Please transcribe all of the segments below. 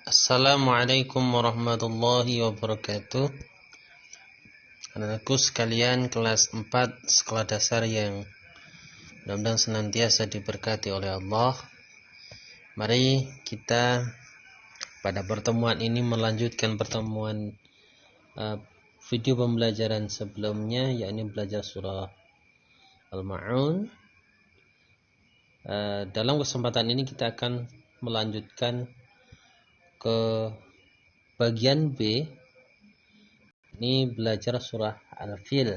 Assalamualaikum warahmatullahi wabarakatuh. Anak-anakku sekalian kelas 4 sekolah dasar yang mudah-mudahan senantiasa diberkati oleh Allah. Mari kita pada pertemuan ini melanjutkan pertemuan video pembelajaran sebelumnya, yakni belajar surah Al-Ma'un. Dalam kesempatan ini kita akan melanjutkan ke bagian B. Ini belajar surah Al-Fil.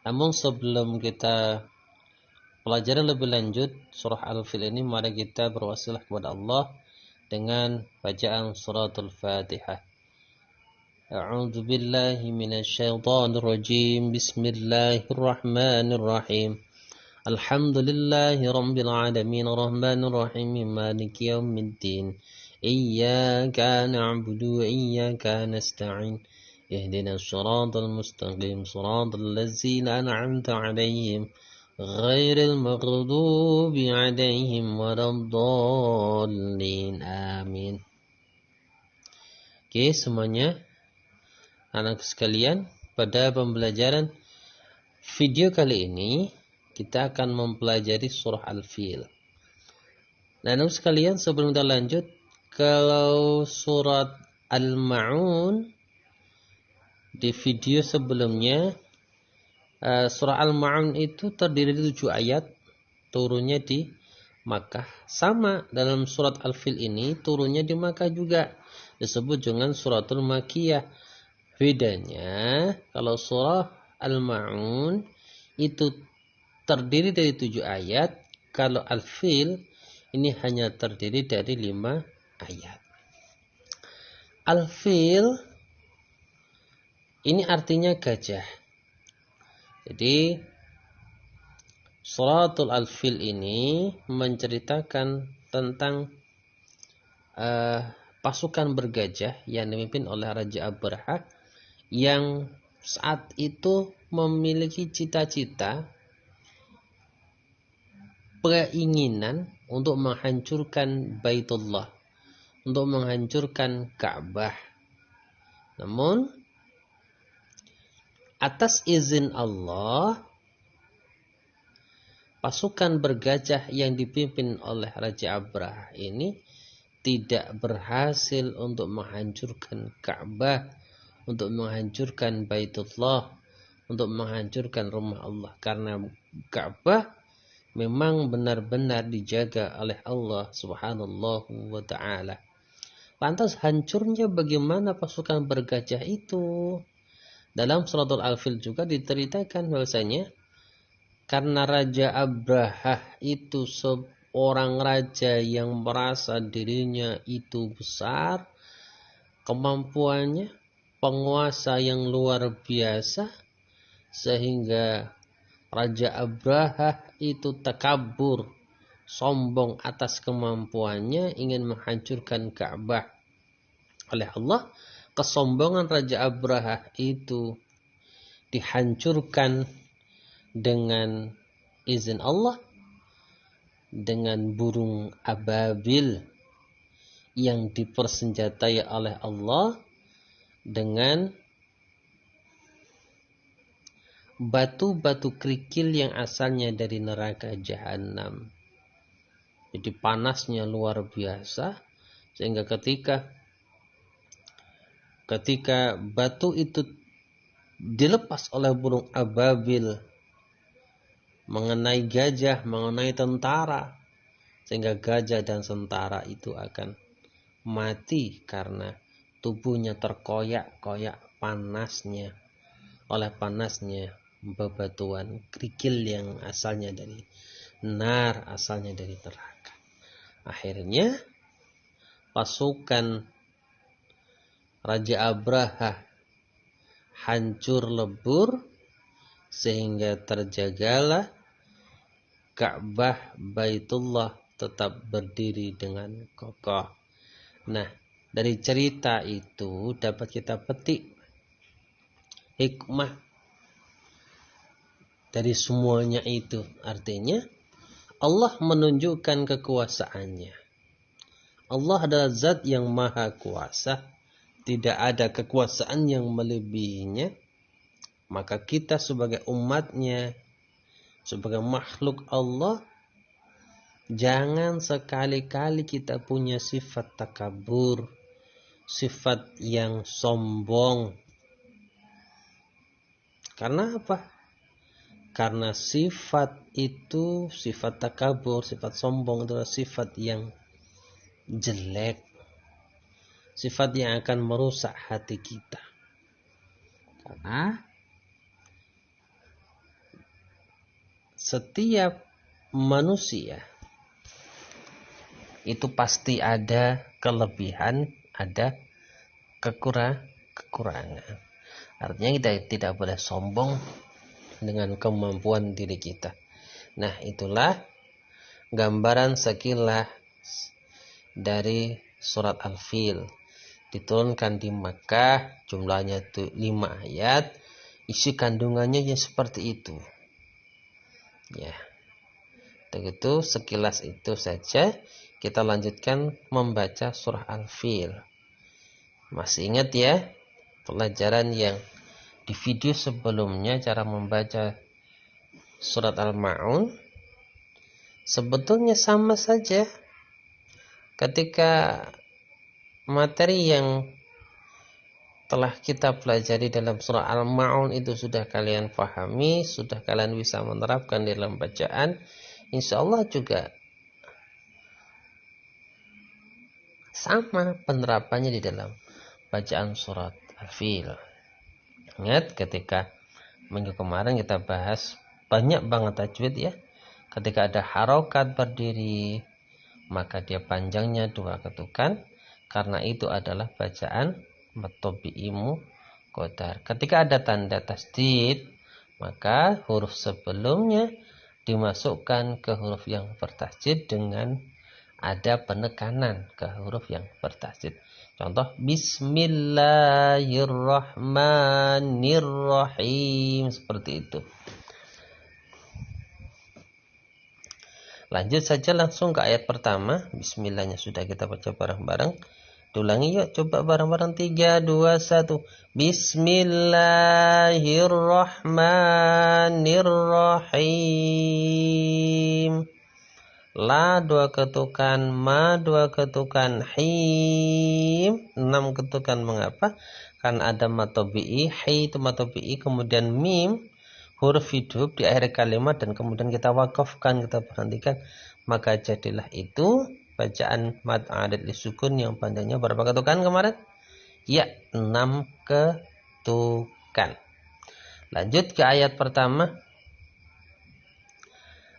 Namun sebelum kita pelajari lebih lanjut surah Al-Fil ini, mari kita berwasilah kepada Allah dengan bacaan suratul Fatihah. A'udzu billahi minasyaitonir rajim. Bismillahirrahmanirrahim. Alhamdulillahi rabbil alamin arrahmanir rahim maliki yaumiddin. Iyyaka na'budu wa iyyaka nasta'in. Ihdinas siratal mustaqim siratal ladzina an'amta 'alaihim ghairil maghdubi 'alaihim waladdallin. Amin. Oke, semuanya anak sekalian, pada pembelajaran video kali ini kita akan mempelajari surah Al-Fil. Nah, anak sekalian, sebelum kita lanjut, kalau surat Al-Ma'un di video sebelumnya, surah Al-Ma'un itu terdiri dari 7 ayat, turunnya di Makkah. Sama dalam surat Al-Fil ini, turunnya di Makkah juga, disebut dengan suratul Makkiyah. Bedanya, kalau surah Al-Ma'un itu terdiri dari 7 ayat, kalau Al-Fil ini hanya terdiri dari 5 ayat. Al-Fil ini artinya gajah. Jadi suratul Al-Fil ini menceritakan tentang pasukan bergajah yang dipimpin oleh Raja Abraha, yang saat itu memiliki cita-cita, keinginan untuk menghancurkan Baitullah, untuk menghancurkan Ka'bah. Namun atas izin Allah, pasukan bergajah yang dipimpin oleh Raja Abraha ini tidak berhasil untuk menghancurkan Ka'bah, untuk menghancurkan Baitullah, untuk menghancurkan rumah Allah, karena Ka'bah memang benar-benar dijaga oleh Allah Subhanahu wa ta'ala. Lantas hancurnya bagaimana pasukan bergajah itu? Dalam suratul Al-Fil juga diceritakan bahwasanya karena Raja Abraha itu seorang raja yang merasa dirinya itu besar, kemampuannya, penguasa yang luar biasa, sehingga Raja Abraha itu takabur, sombong atas kemampuannya, ingin menghancurkan Ka'bah. Oleh Allah, kesombongan Raja Abraha itu dihancurkan dengan izin Allah, dengan burung ababil yang dipersenjatai oleh Allah, dengan batu-batu kerikil yang asalnya dari neraka jahanam. Jadi panasnya luar biasa, sehingga ketika batu itu dilepas oleh burung ababil mengenai gajah, mengenai tentara, sehingga gajah dan tentara itu akan mati karena tubuhnya terkoyak-koyak panasnya, oleh panasnya bebatuan kerikil yang asalnya dari nar, asalnya dari neraka. Akhirnya pasukan Raja Abraha hancur lebur, sehingga terjagalah Ka'bah Baitullah tetap berdiri dengan kokoh. Nah, dari cerita itu dapat kita petik hikmah dari semuanya itu. Artinya Allah menunjukkan kekuasaannya, Allah adalah zat yang maha kuasa, tidak ada kekuasaan yang melebihinya. Maka kita sebagai umatnya, sebagai makhluk Allah, jangan sekali-kali kita punya sifat takabur, sifat yang sombong. Karena apa? Karena sifat itu, sifat takabur, sifat sombong adalah sifat yang jelek, sifat yang akan merusak hati kita. Karena setiap manusia itu pasti ada kelebihan, ada kekurangan. Artinya kita tidak boleh sombong dengan kemampuan diri kita. Nah, itulah gambaran sekilas dari surat Al-Fil. Diturunkan di Makkah, jumlahnya 5 ayat, isi kandungannya ya seperti itu. Ya. Begitu sekilas itu saja. Kita lanjutkan membaca surah Al-Fil. Masih ingat ya pelajaran yang di video sebelumnya, cara membaca surat Al-Ma'un? Sebetulnya sama saja. Ketika materi yang telah kita pelajari dalam surah Al-Ma'un itu sudah kalian pahami, sudah kalian bisa menerapkan dalam bacaan, insya Allah juga sama penerapannya di dalam bacaan surat Al-Fil. Ingat ketika minggu kemarin kita bahas banyak banget tajwid ya. Ketika ada harokat berdiri, maka dia panjangnya 2 ketukan, karena itu adalah bacaan matobi'imu qadar. Ketika ada tanda tasdid, maka huruf sebelumnya dimasukkan ke huruf yang bertasdid dengan ada penekanan ke huruf yang bertasdid. Contoh Bismillahirrahmanirrahim, seperti itu. Lanjut saja langsung ke ayat pertama. Bismillahnya sudah kita baca bareng-bareng. Diulangi yuk, coba bareng-bareng. 3, 2, 1. Bismillahirrahmanirrahim. La 2 ketukan, ma 2 ketukan, him 6 ketukan. Mengapa? Karena ada matobi'i, hi itu matobi'i, kemudian mim huruf hidup di akhir kalimat, dan kemudian kita wakafkan, kita berhentikan, maka jadilah itu bacaan mad adat lisukun yang panjangnya berapa ketukan kemarin? Ya, 6 ketukan. Lanjut ke ayat pertama.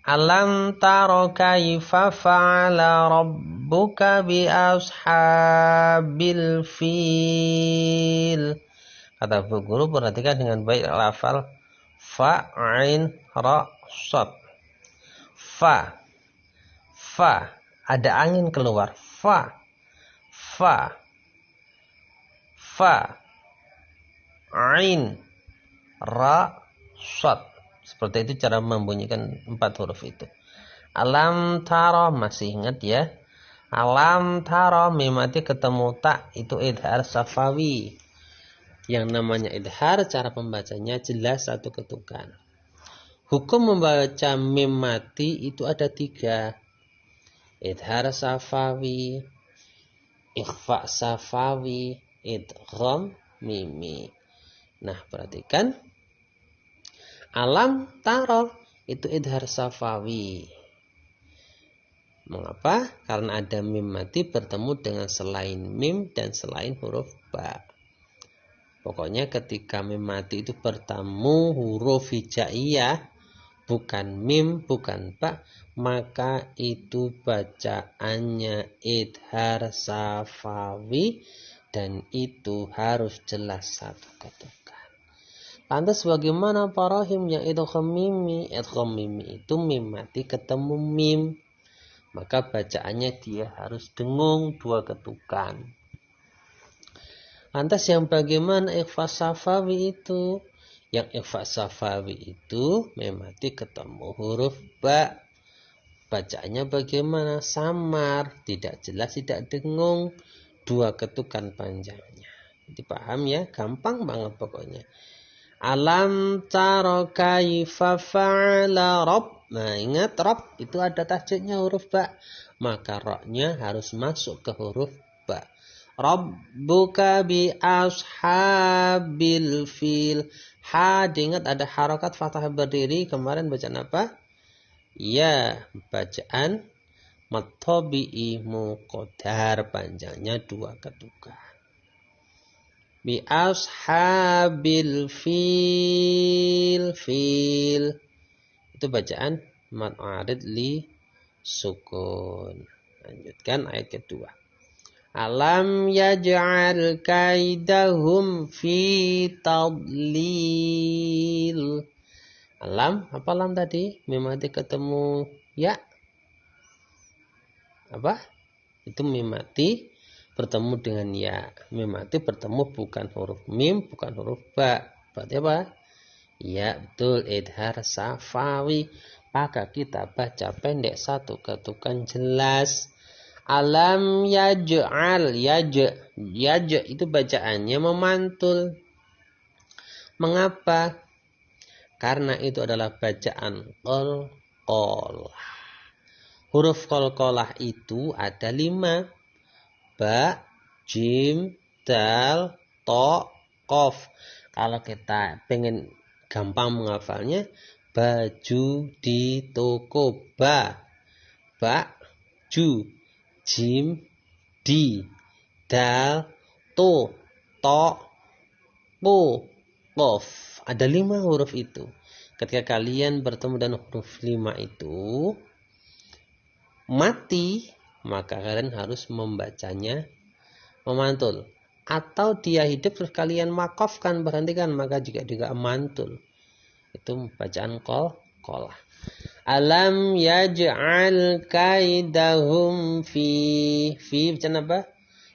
Alam taro kaifa fa'ala rabbuka bi ashabil fil. Kata Bu Guru, perhatikan dengan baik lafal fa, ain, ra, shad. Fa. Ada angin keluar. Fa. Ain, ra, shad. Seperti itu cara membunyikan 4 huruf itu. Alam taro, masih ingat ya? Alam taro, mimati ketemu tak, itu idhar safawi. Yang namanya idhar, cara pembacanya jelas 1 ketukan. Hukum membaca mim mati itu ada 3. Idhar safawi, ikhfa safawi, idgham mimi. Nah, perhatikan. Alam taro itu idhar safawi. Mengapa? Karena ada mim mati bertemu dengan selain mim dan selain huruf ba. Pokoknya ketika mim mati itu bertemu huruf hijaiyah, bukan mim, bukan ba, maka itu bacaannya idhar safawi, dan itu harus jelas 1 ketukan. Lantas bagaimana parahim yang idgham mimi? Idgham mimi itu mim mati ketemu mim, maka bacaannya dia harus dengung 2 ketukan. Lantas yang bagaimana ikhfa safawi itu? Yang ikhfa safawi itu mim mati ketemu huruf ba, Bacaannya bagaimana? Samar, tidak jelas, tidak dengung, 2 ketukan panjangnya. Dipaham ya? Gampang banget pokoknya. Alam taro kaifa fa'ala Rabb. Nah, ingat Rabb itu ada tajwidnya huruf ba. Maka ra-nya harus masuk ke huruf ba. Rabbuka bi ashabil fil. Ha, diingat ada harokat fathah berdiri. Kemarin bacaan apa? Ya, bacaan matobi'i muqaddar, panjangnya 2 ketukan. Bi ashabil fil. Itu bacaan mad arid li sukun. Lanjutkan ayat kedua. Alam yaj'al kaidahum fi tadlil. Alam, apa lam tadi? Mim mati ketemu ya. Apa? Itu mim mati bertemu dengan ya. Mim mati bertemu bukan huruf mim, bukan huruf ba. Berarti apa? Ya, betul, idhar safawi. Maka kita baca pendek 1 ketukan jelas. Alam yaj'al, yaj itu bacaannya memantul. Mengapa? Karena itu adalah bacaan qalqalah. Huruf qalqalah itu ada 5. Ba, jim, dal, to, qaf. Kalau kita pengen gampang menghafalnya, baju di toko. Ba, ju, jim, di, dal, to, qaf. Ada 5 huruf itu. Ketika kalian bertemu dengan huruf 5 itu mati, maka kalian harus membacanya memantul. Atau dia hidup terus kalian makofkan, berhentikan, maka juga mantul. Itu bacaan qalqalah. Alam yaj'al kaidahum fi bacaan apa?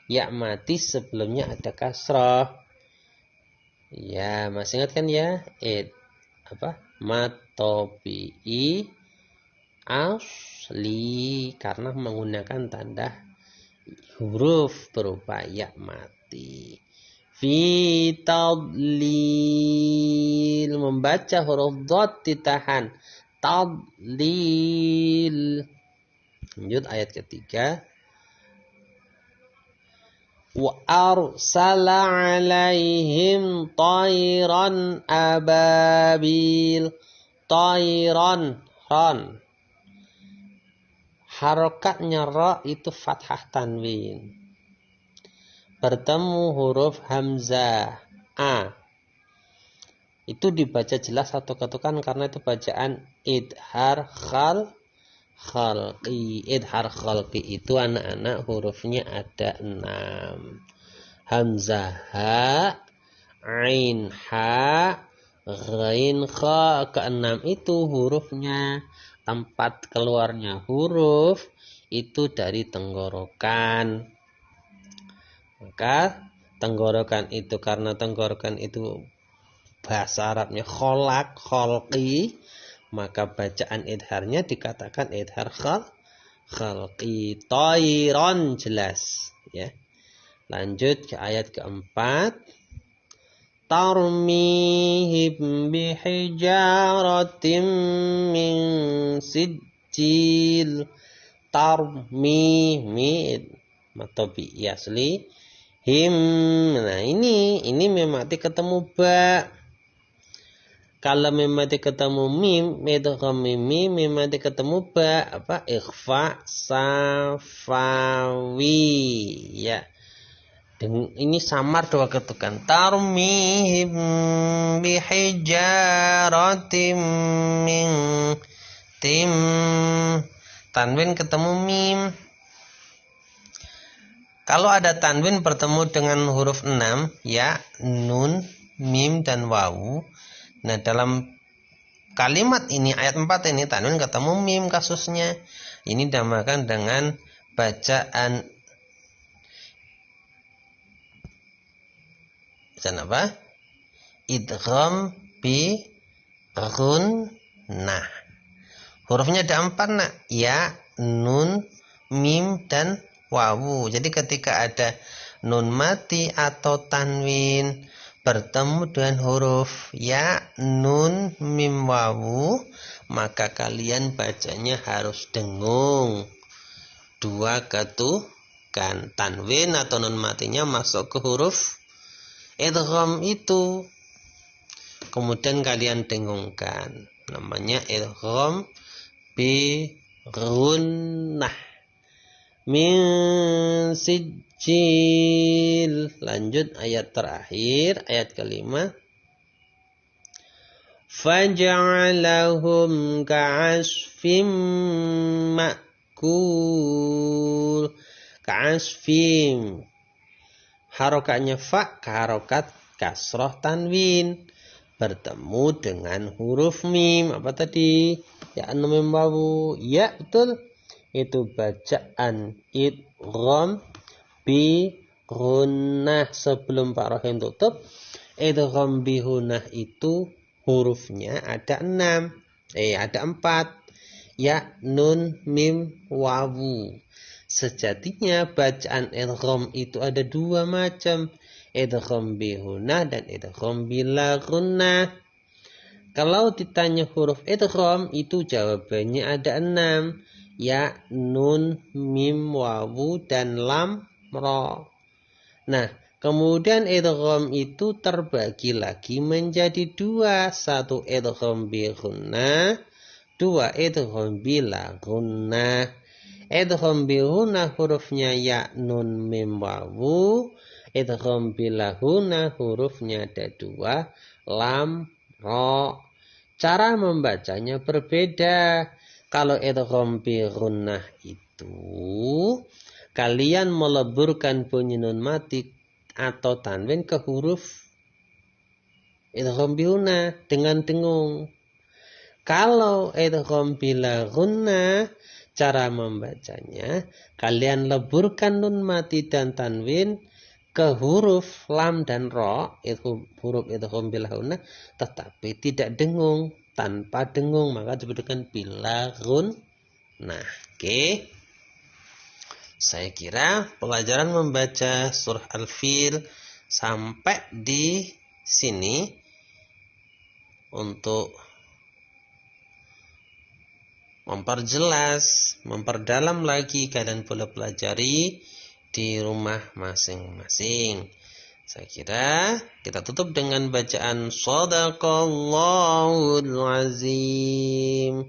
Ya mati sebelumnya ada kasrah. Ya, masih ingat kan ya? Matobi'i asli, karena menggunakan tanda huruf berupa ya mati. Fi tadlil, membaca huruf dot ditahan. Tadlil. Lanjut ayat ketiga. Wa arsala alaihim tayran ababil. Tayran, ron. Harokatnya ra itu fathah tanwin. Bertemu huruf hamzah a. Itu dibaca jelas 1 ketukan karena itu bacaan idhar khalqi. Idhar khalqi itu anak-anak hurufnya ada 6. Hamzah ha, ain ha, ghain kha. Ke-6 itu hurufnya. Tempat keluarnya huruf itu dari tenggorokan. Maka tenggorokan itu, karena tenggorokan itu bahasa Arabnya kholak, kholqi, maka bacaan idharnya dikatakan idhar khalqi. Tayron, jelas ya. Lanjut ke ayat keempat. Tarmihim bihijaratim min sijil. Tarmihim matobi asli him. Nah ini memang ketemu ba. Kalau memang ketemu mim, idgham mim, memang ketemu ba, apa? Ikhfa safawi ya. Dan ini samar 2 ketukan. Tarmihim bihijaratim min tim. Tanwin ketemu mim. Kalau ada tanwin bertemu dengan huruf 6, ya, nun, mim, dan wawu. Nah, dalam kalimat ini, ayat 4 ini, tanwin ketemu mim kasusnya. Ini dinamakan dengan bacaan apa? Idgham bi ghunnah. Hurufnya ada 4 nak. Ya, nun, mim, dan wawu. Jadi ketika ada nun mati atau tanwin bertemu dengan huruf ya, nun, mim, wawu, maka kalian bacanya harus dengung. 2 ketukan. Tanwin atau nun matinya masuk ke huruf idgham itu. Kemudian kalian dengungkan. Namanya idgham bi gunnah. Min sijil. Lanjut ayat terakhir, ayat kelima. Faj'alahum ka'asfim ma'kul. Ka'asfim. Harokatnya fa, harokat kasroh tanwin. Bertemu dengan huruf mim. Apa tadi? Ya, mim, wawu. Ya, betul. Itu bacaan idgham bi gunnah. Sebelum Pak Rohim tutup, idgham bi gunnah itu hurufnya ada 6. Ada 4. Ya, nun, mim, wawu. Sejatinya bacaan idgham itu ada 2 macam. Idgham bi gunnah dan idgham bila gunnah. Kalau ditanya huruf idgham itu jawabannya ada 6. Ya, nun, mim, wawu, dan lam, ra. Nah, kemudian idgham itu terbagi lagi menjadi 2. 1 idgham bi gunnah, 2 idgham bila gunnah. Idgham bi gunnah hurufnya ya, nun, mim, wawu. Idgham bila gunnah hurufnya ada 2, lam, ra. Cara membacanya berbeda. Kalau idgham bi gunnah itu kalian meleburkan bunyi nun mati atau tanwin ke huruf idgham bi gunnah dengan dengung. Kalau idgham bila gunnah, cara membacanya kalian leburkan nun mati dan tanwin ke huruf lam dan ra, itu huruf idgham bila gunnah, tetapi tidak dengung. Tanpa dengung, maka disebutkan bila gunnah. Oke. Saya kira pelajaran membaca surah Al-Fil sampai di sini untuk memperjelas, memperdalam lagi kalian boleh pelajari di rumah masing-masing. Saya kira kita tutup dengan bacaan Shadaqallahul Azim.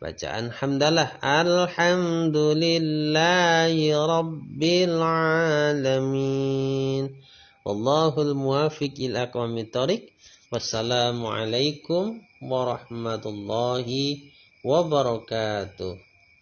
Bacaan hamdalah. Alhamdulillahi Rabbil Alamin. Wallahul muwafiq ila aqwamit thoriq. Wassalamualaikum warahmatullahi wabarakatuh.